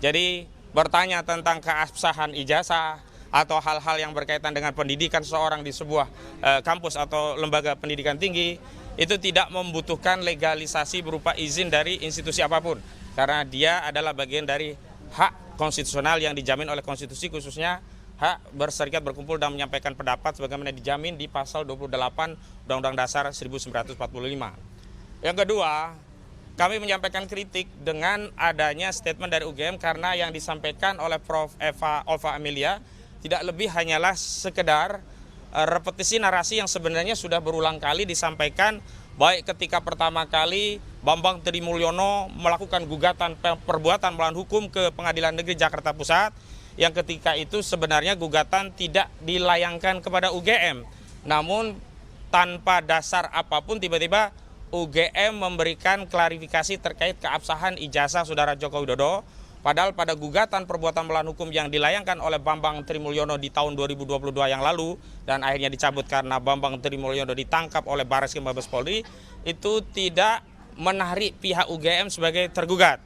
Jadi bertanya tentang keabsahan ijazah atau hal-hal yang berkaitan dengan pendidikan seseorang di sebuah kampus atau lembaga pendidikan tinggi itu tidak membutuhkan legalisasi berupa izin dari institusi apapun, karena dia adalah bagian dari hak konstitusional yang dijamin oleh konstitusi, khususnya hak berserikat, berkumpul, dan menyampaikan pendapat sebagaimana dijamin di pasal 28 Undang-Undang Dasar 1945. Yang kedua, kami menyampaikan kritik dengan adanya statement dari UGM karena yang disampaikan oleh Prof. Olva Amelia tidak lebih hanyalah sekedar repetisi narasi yang sebenarnya sudah berulang kali disampaikan, baik ketika pertama kali Bambang Trimulyono melakukan gugatan perbuatan melawan hukum ke Pengadilan Negeri Jakarta Pusat, yang ketika itu sebenarnya gugatan tidak dilayangkan kepada UGM, namun tanpa dasar apapun tiba-tiba UGM memberikan klarifikasi terkait keabsahan ijazah Saudara Joko Widodo. Padahal pada gugatan perbuatan melawan hukum yang dilayangkan oleh Bambang Trimulyono di tahun 2022 yang lalu dan akhirnya dicabut karena Bambang Trimulyono ditangkap oleh Barreskrim Mabes Polri, itu tidak menarik pihak UGM sebagai tergugat.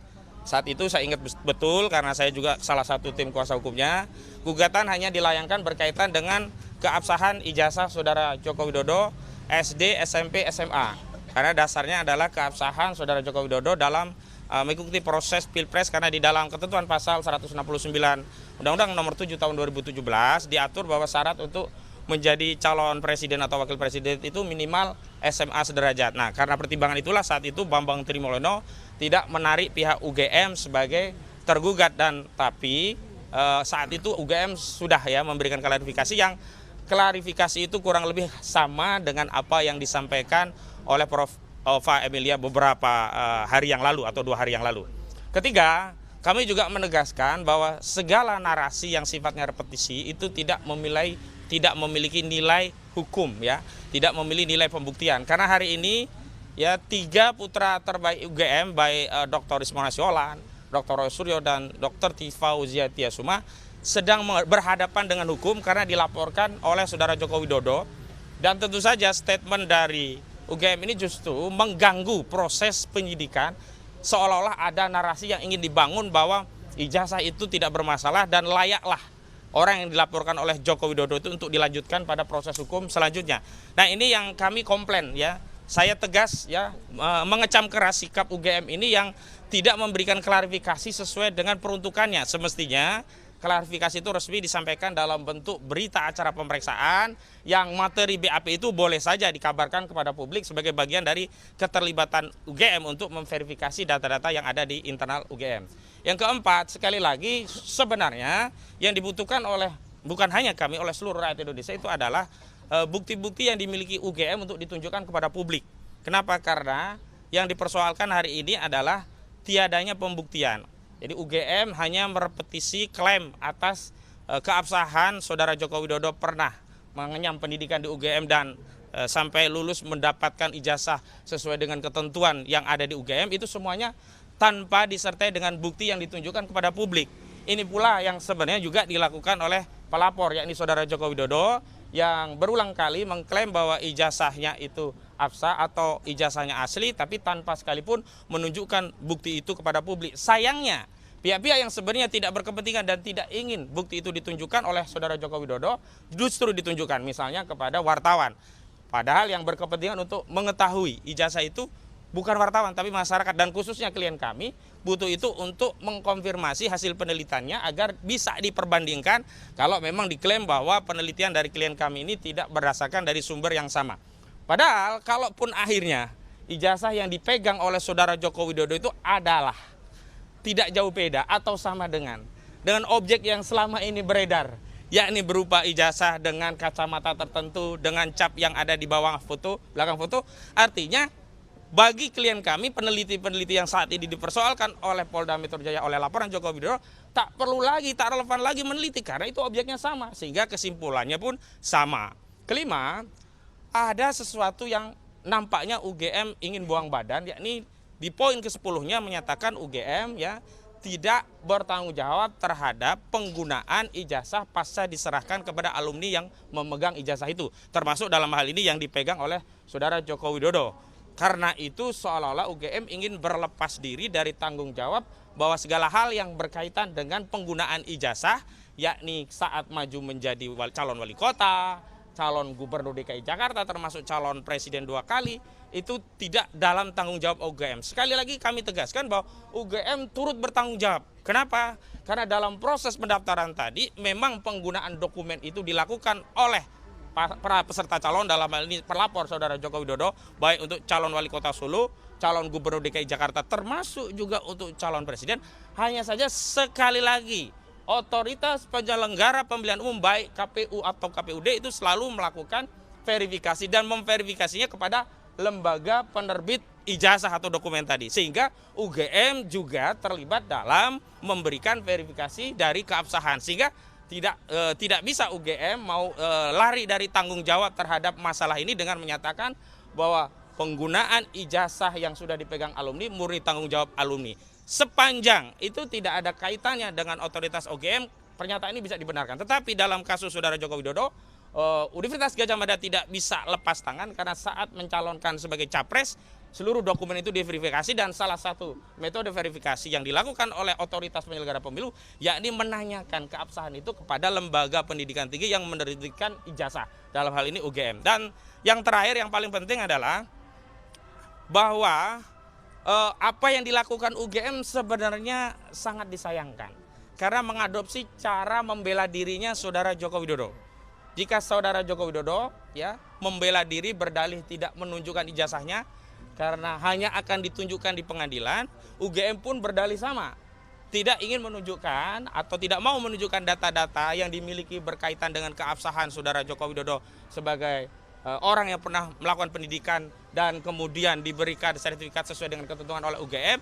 Saat itu saya ingat betul karena saya juga salah satu tim kuasa hukumnya, gugatan hanya dilayangkan berkaitan dengan keabsahan ijazah Saudara Joko Widodo SD, SMP, SMA. Karena dasarnya adalah keabsahan Saudara Joko Widodo dalam mengikuti proses Pilpres, karena di dalam ketentuan pasal 169 Undang-Undang Nomor 7 Tahun 2017 diatur bahwa syarat untuk menjadi calon presiden atau wakil presiden itu minimal SMA sederajat. Nah, karena pertimbangan itulah saat itu Bambang Trimulyono tidak menarik pihak UGM sebagai tergugat, dan tapi saat itu UGM sudah memberikan klarifikasi yang klarifikasi itu kurang lebih sama dengan apa yang disampaikan oleh Prof. Olva Amelia beberapa hari yang lalu atau 2 hari yang lalu. Ketiga, kami juga menegaskan bahwa segala narasi yang sifatnya repetisi itu tidak memiliki nilai hukum, tidak memiliki nilai pembuktian. Karena hari ini 3 putra terbaik UGM, baik Dr. Rismona Siolan, Dr. Roy Suryo, dan Dr. Tifauziah Tiasuma sedang berhadapan dengan hukum karena dilaporkan oleh Saudara Joko Widodo. Dan tentu saja statement dari UGM ini justru mengganggu proses penyidikan, seolah-olah ada narasi yang ingin dibangun bahwa ijazah itu tidak bermasalah dan layaklah orang yang dilaporkan oleh Joko Widodo itu untuk dilanjutkan pada proses hukum selanjutnya. Nah, ini yang kami komplain Saya tegas mengecam keras sikap UGM ini yang tidak memberikan klarifikasi sesuai dengan peruntukannya. Semestinya klarifikasi itu resmi disampaikan dalam bentuk berita acara pemeriksaan yang materi BAP itu boleh saja dikabarkan kepada publik sebagai bagian dari keterlibatan UGM untuk memverifikasi data-data yang ada di internal UGM. Yang keempat, sekali lagi sebenarnya yang dibutuhkan oleh bukan hanya kami, oleh seluruh rakyat Indonesia itu adalah bukti-bukti yang dimiliki UGM untuk ditunjukkan kepada publik. Kenapa? Karena yang dipersoalkan hari ini adalah tiadanya pembuktian. Jadi UGM hanya merepetisi klaim atas keabsahan Saudara Joko Widodo pernah mengenyam pendidikan di UGM dan sampai lulus mendapatkan ijazah sesuai dengan ketentuan yang ada di UGM, itu semuanya tanpa disertai dengan bukti yang ditunjukkan kepada publik. Ini pula yang sebenarnya juga dilakukan oleh pelapor, yakni Saudara Joko Widodo, yang berulang kali mengklaim bahwa ijazahnya itu absah atau ijazahnya asli, tapi tanpa sekalipun menunjukkan bukti itu kepada publik. Sayangnya, pihak-pihak yang sebenarnya tidak berkepentingan dan tidak ingin bukti itu ditunjukkan oleh Saudara Joko Widodo justru ditunjukkan misalnya kepada wartawan. Padahal yang berkepentingan untuk mengetahui ijazah itu bukan wartawan tapi masyarakat, dan khususnya klien kami butuh itu untuk mengkonfirmasi hasil penelitiannya agar bisa diperbandingkan kalau memang diklaim bahwa penelitian dari klien kami ini tidak berdasarkan dari sumber yang sama. Padahal kalaupun akhirnya ijazah yang dipegang oleh Saudara Joko Widodo itu adalah tidak jauh beda atau sama dengan objek yang selama ini beredar, yakni berupa ijazah dengan kacamata tertentu dengan cap yang ada di bawah foto, belakang foto, artinya bagi klien kami, peneliti-peneliti yang saat ini dipersoalkan oleh Polda Metro Jaya oleh laporan Joko Widodo, tak relevan lagi meneliti karena itu objeknya sama, sehingga kesimpulannya pun sama. Kelima, ada sesuatu yang nampaknya UGM ingin buang badan, yakni di poin ke-10-nya menyatakan UGM tidak bertanggung jawab terhadap penggunaan ijazah pasca diserahkan kepada alumni yang memegang ijazah itu, termasuk dalam hal ini yang dipegang oleh Saudara Joko Widodo. Karena itu seolah-olah UGM ingin berlepas diri dari tanggung jawab bahwa segala hal yang berkaitan dengan penggunaan ijazah, yakni saat maju menjadi calon wali kota, calon gubernur DKI Jakarta, termasuk calon presiden 2 kali, itu tidak dalam tanggung jawab UGM. Sekali lagi kami tegaskan bahwa UGM turut bertanggung jawab. Kenapa? Karena dalam proses pendaftaran tadi memang penggunaan dokumen itu dilakukan oleh para peserta calon, dalam hal ini pelapor Saudara Joko Widodo, baik untuk calon wali kota Solo, calon gubernur DKI Jakarta, termasuk juga untuk calon presiden. Hanya saja sekali lagi otoritas penyelenggara pemilihan umum baik KPU atau KPUD itu selalu melakukan verifikasi dan memverifikasinya kepada lembaga penerbit ijazah atau dokumen tadi, sehingga UGM juga terlibat dalam memberikan verifikasi dari keabsahan, sehingga tidak bisa UGM mau lari dari tanggung jawab terhadap masalah ini dengan menyatakan bahwa penggunaan ijazah yang sudah dipegang alumni murni tanggung jawab alumni. Sepanjang itu tidak ada kaitannya dengan otoritas UGM, pernyataan ini bisa dibenarkan. Tetapi dalam kasus Saudara Joko Widodo, Universitas Gadjah Mada tidak bisa lepas tangan karena saat mencalonkan sebagai capres, seluruh dokumen itu diverifikasi, dan salah satu metode verifikasi yang dilakukan oleh otoritas penyelenggara pemilu yakni menanyakan keabsahan itu kepada lembaga pendidikan tinggi yang menerbitkan ijazah, dalam hal ini UGM. Dan yang terakhir yang paling penting adalah bahwa apa yang dilakukan UGM sebenarnya sangat disayangkan karena mengadopsi cara membela dirinya Saudara Joko Widodo. Jika Saudara Joko Widodo membela diri berdalih tidak menunjukkan ijazahnya karena hanya akan ditunjukkan di pengadilan, UGM pun berdalih sama, tidak ingin menunjukkan atau tidak mau menunjukkan data-data yang dimiliki berkaitan dengan keabsahan Saudara Joko Widodo sebagai orang yang pernah melakukan pendidikan dan kemudian diberikan sertifikat sesuai dengan ketentuan oleh UGM,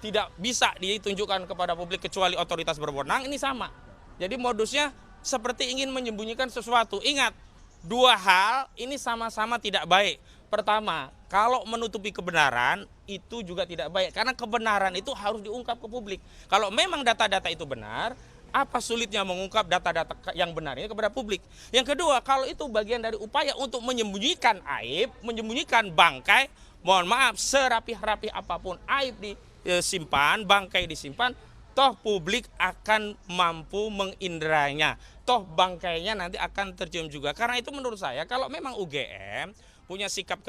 tidak bisa ditunjukkan kepada publik kecuali otoritas berwenang. Ini sama. Jadi modusnya seperti ingin menyembunyikan sesuatu. Ingat, dua hal ini sama-sama tidak baik. Pertama, kalau menutupi kebenaran itu juga tidak baik, karena kebenaran itu harus diungkap ke publik. Kalau memang data-data itu benar, apa sulitnya mengungkap data-data yang benar ini kepada publik? Yang kedua, kalau itu bagian dari upaya untuk menyembunyikan aib, menyembunyikan bangkai, mohon maaf, serapi-rapi apapun aib disimpan, bangkai disimpan, toh publik akan mampu menginderanya, toh bangkainya nanti akan tercium juga. Karena itu menurut saya, kalau memang UGM punya sikap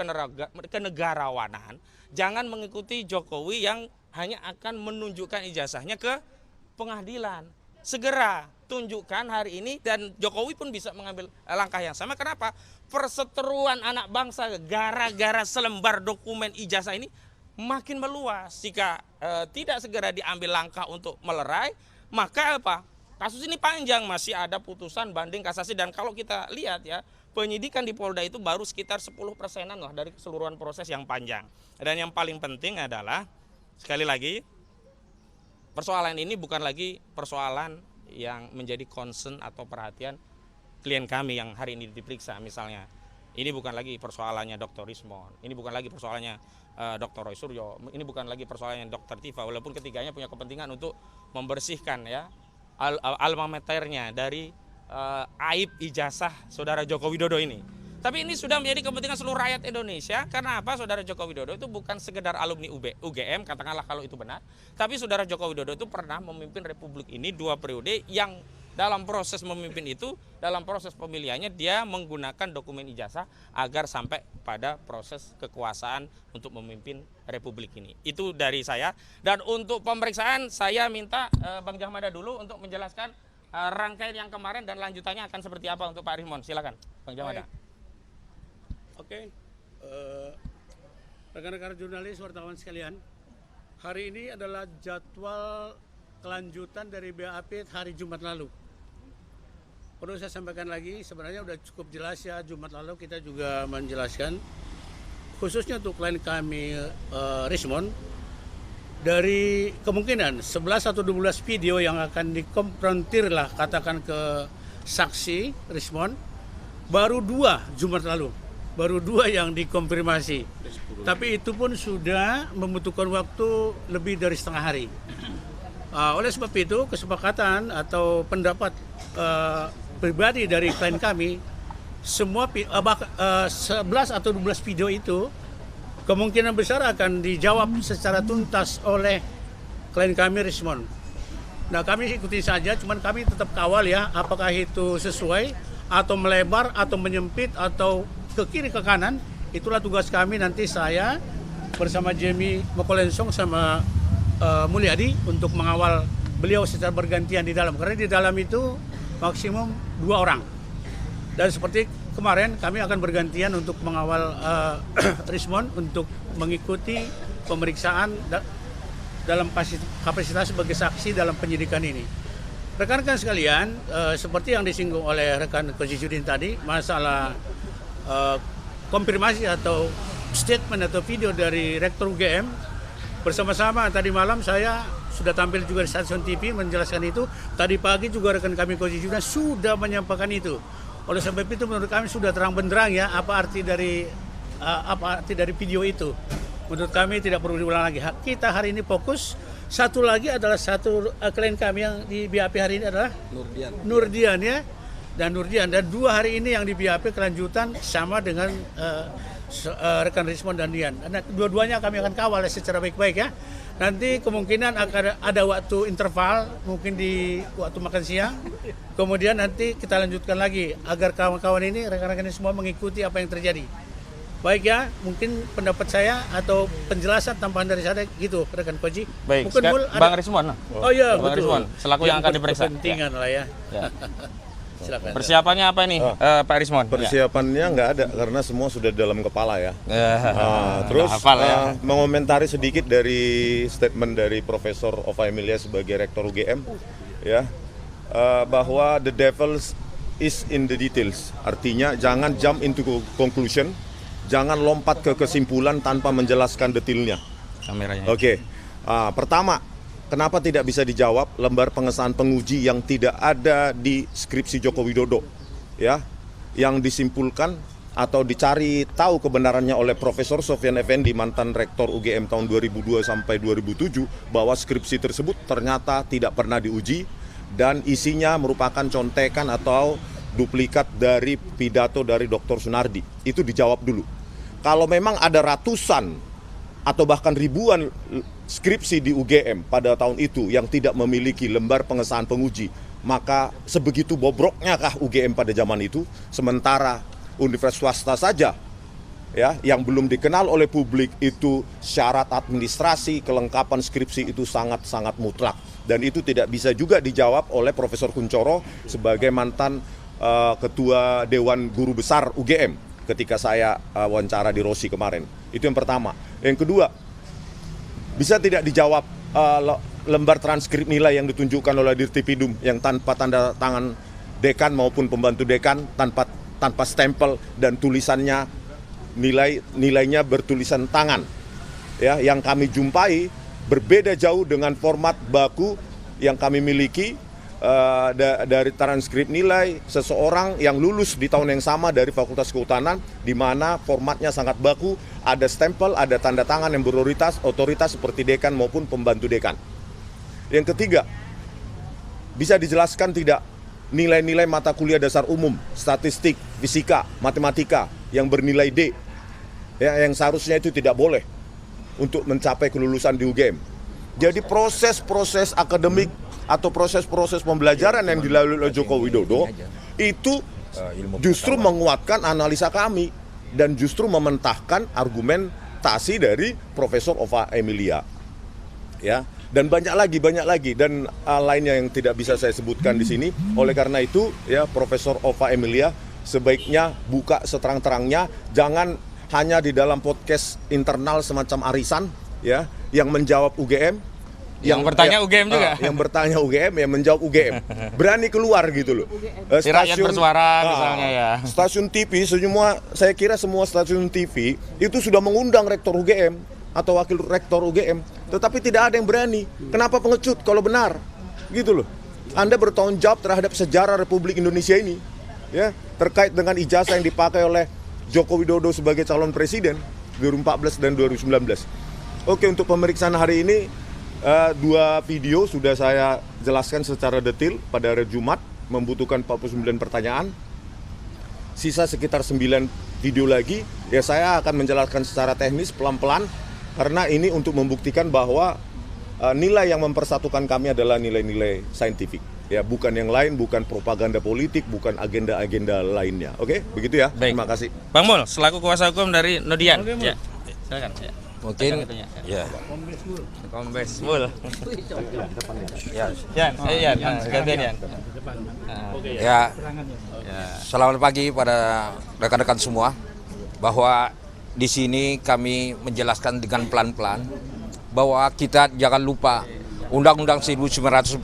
kenegarawanan, jangan mengikuti Jokowi yang hanya akan menunjukkan ijazahnya ke pengadilan. Segera tunjukkan hari ini, dan Jokowi pun bisa mengambil langkah yang sama. Kenapa? Perseteruan anak bangsa gara-gara selembar dokumen ijazah ini makin meluas. Jika tidak segera diambil langkah untuk melerai, maka apa? Kasus ini panjang, masih ada putusan banding kasasi, dan kalau kita lihat ya, penyidikan di Polda itu baru sekitar 10%-an lah dari keseluruhan proses yang panjang. Dan yang paling penting adalah, sekali lagi, persoalan ini bukan lagi persoalan yang menjadi concern atau perhatian klien kami yang hari ini diperiksa misalnya. Ini bukan lagi persoalannya Dr. Rismon, ini bukan lagi persoalannya Dr. Roy Suryo, ini bukan lagi persoalannya Dr. Tifa, walaupun ketiganya punya kepentingan untuk membersihkan ya alma maternya dari aib ijazah Saudara Joko Widodo ini. Tapi ini sudah menjadi kepentingan seluruh rakyat Indonesia. Karena apa? Saudara Joko Widodo itu bukan sekedar alumni UGM, katakanlah kalau itu benar. Tapi Saudara Joko Widodo itu pernah memimpin Republik ini 2 periode, yang dalam proses memimpin itu, dalam proses pemilihannya dia menggunakan dokumen ijazah agar sampai pada proses kekuasaan untuk memimpin Republik ini. Itu dari saya. Dan untuk pemeriksaan saya minta Bang Jahmada dulu untuk menjelaskan rangkaian yang kemarin dan lanjutannya akan seperti apa untuk Pak Rismon. Silakan Bang Jahmada. Oke, rekan-rekan jurnalis, wartawan sekalian, hari ini adalah jadwal kelanjutan dari BAP hari Jumat lalu. Perlu saya sampaikan lagi, sebenarnya sudah cukup jelas ya, Jumat lalu kita juga menjelaskan, khususnya untuk klien kami Rismon, dari kemungkinan 11 atau 12 video yang akan dikonfrontir lah, katakan ke saksi Rismon, baru 2 Jumat lalu. Baru 2 yang dikonfirmasi, tapi itu pun sudah membutuhkan waktu lebih dari setengah hari. Oleh sebab itu, kesepakatan atau pendapat pribadi dari klien kami, semua 11 atau 12 video itu kemungkinan besar akan dijawab secara tuntas oleh klien kami Rismond. Nah, kami ikuti saja, cuman kami tetap kawal ya, apakah itu sesuai atau melebar atau menyempit atau ke kiri ke kanan. Itulah tugas kami, nanti saya bersama Jamie Mokolensong sama Mulyadi untuk mengawal beliau secara bergantian di dalam, karena di dalam itu maksimum 2 orang. Dan seperti kemarin kami akan bergantian untuk mengawal Rismond untuk mengikuti pemeriksaan dalam kapasitas sebagai saksi dalam penyidikan ini. Rekan-rekan sekalian, seperti yang disinggung oleh rekan Koji Judin tadi, masalah konfirmasi atau statement atau video dari Rektor UGM, bersama-sama tadi malam saya sudah tampil juga di stasiun TV menjelaskan itu. Tadi pagi juga rekan kami Koji Judin sudah menyampaikan itu. Oleh sebab itu menurut kami sudah terang benderang ya apa arti dari video itu. Menurut kami tidak perlu diulang lagi. Kita hari ini fokus. Satu lagi adalah klien kami yang di BAP hari ini adalah Nurdian ya. Dan 2 hari ini yang di BAP kelanjutan sama dengan rekan Rismond dan Dian. Nah, dua-duanya kami akan kawal secara baik-baik ya. Nanti kemungkinan akan ada waktu interval, mungkin di waktu makan siang. Kemudian nanti kita lanjutkan lagi agar kawan-kawan ini, rekan-rekan ini semua mengikuti apa yang terjadi. Baik ya, mungkin pendapat saya atau penjelasan tambahan dari saya gitu, rekan Koji. Baik, mungkin Bang Rismond. Oh iya, Bang betul. Rismond, selaku yang akan diperiksa. Kepentingan lah ya. Silakan. Persiapannya apa nih, Pak Rismond? Persiapannya nggak ada karena semua sudah dalam kepala ya. Terus mengomentari sedikit dari statement dari Profesor Ova Emilia sebagai Rektor UGM, ya, bahwa the devil is in the details. Artinya jangan jump into conclusion, jangan lompat ke kesimpulan tanpa menjelaskan detailnya. Kameranya. Oke. Pertama, kenapa tidak bisa dijawab lembar pengesahan penguji yang tidak ada di skripsi Joko Widodo, ya, yang disimpulkan atau dicari tahu kebenarannya oleh Profesor Sofyan Effendi, mantan Rektor UGM tahun 2002 sampai 2007, bahwa skripsi tersebut ternyata tidak pernah diuji dan isinya merupakan contekan atau duplikat dari pidato dari Dr. Sunardi. Itu dijawab dulu. Kalau memang ada ratusan atau bahkan ribuan skripsi di UGM pada tahun itu yang tidak memiliki lembar pengesahan penguji, maka sebegitu bobroknya kah UGM pada zaman itu? Sementara universitas swasta saja ya yang belum dikenal oleh publik itu syarat administrasi kelengkapan skripsi itu sangat-sangat mutlak, dan itu tidak bisa juga dijawab oleh Profesor Kuncoro sebagai mantan ketua Dewan Guru Besar UGM ketika saya wawancara di Rosi kemarin. Itu yang pertama. Yang kedua, bisa tidak dijawab lembar transkrip nilai yang ditunjukkan oleh Dirtipidum yang tanpa tanda tangan dekan maupun pembantu dekan, tanpa stempel dan tulisannya nilainya bertulisan tangan. Ya, yang kami jumpai berbeda jauh dengan format baku yang kami miliki dari transkrip nilai seseorang yang lulus di tahun yang sama dari Fakultas Kehutanan, di mana formatnya sangat baku, ada stempel, ada tanda tangan yang otoritas seperti dekan maupun pembantu dekan. Yang ketiga, bisa dijelaskan tidak nilai-nilai mata kuliah dasar umum, statistik, fisika, matematika yang bernilai D, ya, yang seharusnya itu tidak boleh untuk mencapai kelulusan di UGM. Jadi proses-proses akademik atau proses-proses pembelajaran yang dilalui oleh Joko Widodo itu justru menguatkan analisa kami dan justru mementahkan argumentasi dari Profesor Ova Emilia, ya, dan banyak lagi dan lainnya yang tidak bisa saya sebutkan di sini. Oleh karena itu ya, Profesor Ova Emilia sebaiknya buka seterang-terangnya, jangan hanya di dalam podcast internal semacam arisan ya yang menjawab UGM. Yang bertanya UGM juga. Yang bertanya UGM, yang menjawab UGM. Berani keluar gitu loh. Rakyat bersuara misalnya ya. Stasiun TV, saya kira semua stasiun TV itu sudah mengundang Rektor UGM atau Wakil Rektor UGM. Tetapi tidak ada yang berani. Kenapa pengecut kalau benar? Gitu loh. Anda bertanggung jawab terhadap sejarah Republik Indonesia ini. Ya, terkait dengan ijazah yang dipakai oleh Joko Widodo sebagai calon presiden 2014 dan 2019. Oke, untuk pemeriksaan hari ini 2 video sudah saya jelaskan secara detail pada hari Jumat, membutuhkan 49 pertanyaan. Sisa sekitar 9 video lagi Ya saya akan menjelaskan secara teknis pelan-pelan karena ini untuk membuktikan bahwa nilai yang mempersatukan kami adalah nilai-nilai saintifik. Ya, bukan yang lain, bukan propaganda politik, bukan agenda-agenda lainnya. Oke, begitu ya. Baik. Terima kasih. Bang Mul, selaku kuasa hukum dari Nodian. Oke, Mul. Ya, silakan. Ya. Mungkin ya. Kombes Mul. Ya, gantian Yan. Ya. Selamat pagi pada rekan-rekan semua, bahwa di sini kami menjelaskan dengan pelan-pelan bahwa kita jangan lupa Undang-Undang 1945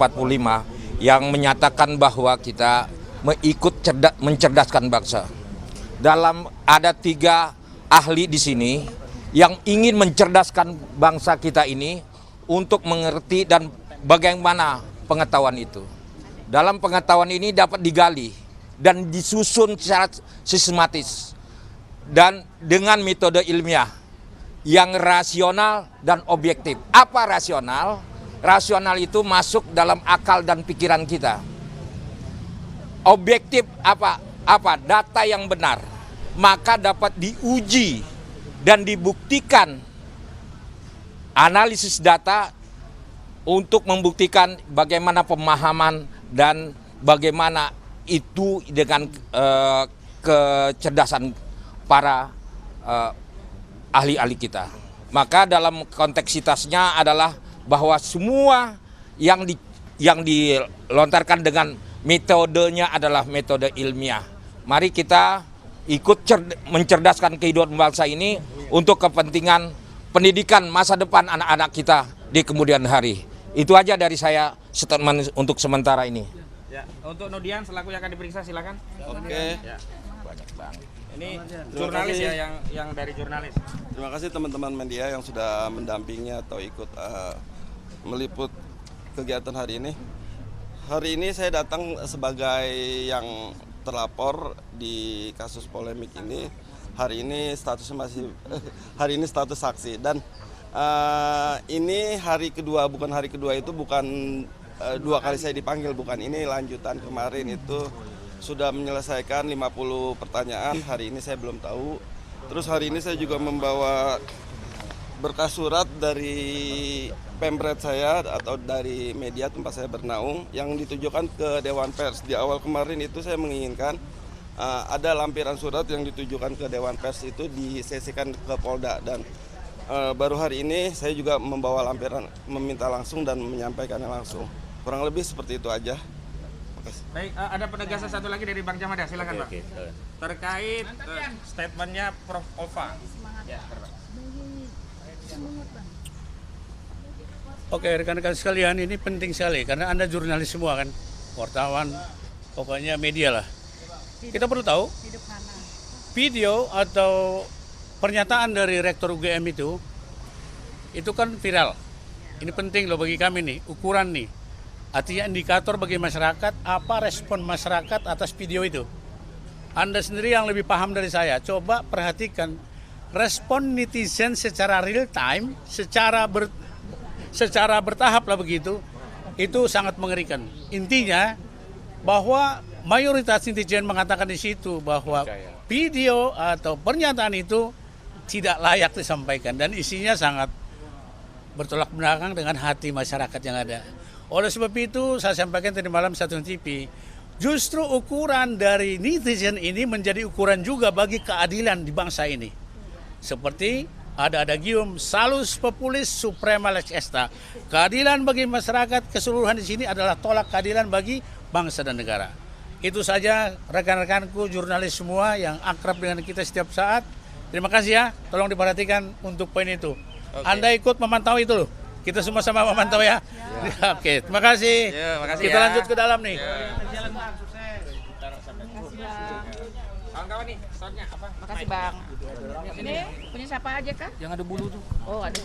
yang menyatakan bahwa kita mencerdaskan bangsa. Ada 3 ahli di sini yang ingin mencerdaskan bangsa kita ini untuk mengerti dan bagaimana pengetahuan itu. Dalam pengetahuan ini dapat digali dan disusun secara sistematis dan dengan metode ilmiah yang rasional dan objektif. Apa rasional? Rasional itu masuk dalam akal dan pikiran kita. Objektif apa? Data yang benar. Maka dapat diuji dan dibuktikan analisis data untuk membuktikan bagaimana pemahaman dan bagaimana itu dengan kecerdasan para ahli-ahli kita. Maka dalam kompleksitasnya adalah bahwa semua yang dilontarkan dengan metodenya adalah metode ilmiah. Mari kita ikut mencerdaskan kehidupan bangsa ini untuk kepentingan pendidikan masa depan anak-anak kita di kemudian hari. Itu aja dari saya statement untuk sementara ini. Ya, untuk Nodian selaku yang akan diperiksa silakan. Oke. Ya. Banyak banget. Ini jurnalis ya yang dari jurnalis. Terima kasih teman-teman media yang sudah mendampingi atau ikut meliput kegiatan hari ini. Hari ini saya datang sebagai yang terlapor di kasus polemik ini. Hari ini statusnya status saksi dan ini hari kedua, bukan hari kedua itu bukan 2 kali saya dipanggil, bukan, ini lanjutan kemarin itu sudah menyelesaikan 50 pertanyaan, hari ini saya belum tahu. Terus hari ini saya juga membawa berkas surat dari pemret saya atau dari media tempat saya bernaung yang ditujukan ke Dewan Pers. Di awal kemarin itu saya menginginkan ada lampiran surat yang ditujukan ke Dewan Pers itu disesikan ke Polda dan baru hari ini saya juga membawa lampiran meminta langsung dan menyampaikannya langsung. Kurang lebih seperti itu aja. Baik, ada penegasan satu lagi dari Bang Jamada, silakan Bang. Terkait statementnya Prof. Ova. Ya, Oke, rekan-rekan sekalian, ini penting sekali karena Anda jurnalis semua kan, wartawan, pokoknya media lah. Kita perlu tahu video atau pernyataan dari Rektor UGM itu kan viral. Ini penting loh bagi kami nih, ukuran nih. Artinya indikator bagi masyarakat, apa respon masyarakat atas video itu. Anda sendiri yang lebih paham dari saya, coba perhatikan respon netizen secara real time, secara bertahap lah begitu, itu sangat mengerikan. Intinya bahwa mayoritas netizen mengatakan di situ bahwa video atau pernyataan itu tidak layak disampaikan dan isinya sangat bertolak belakang dengan hati masyarakat yang ada. Oleh sebab itu saya sampaikan tadi malam Stasiun TV, justru ukuran dari netizen ini menjadi ukuran juga bagi keadilan di bangsa ini. Seperti ada adagium salus populis suprema lex exta. Keadilan bagi masyarakat keseluruhan di sini adalah tolak keadilan bagi bangsa dan negara. Itu saja rekan-rekanku jurnalis semua yang akrab dengan kita setiap saat. Terima kasih ya, tolong diperhatikan untuk poin itu. Anda ikut memantau itu loh. Kita semua sama memantau ya. Oke, terima kasih. makasih Kita ya. lanjut ke dalam nih. Kawan-kawan nih, soundnya apa? Makasih Bang. Ini punya siapa aja kah? Yang ada bulu tuh. Oh ada.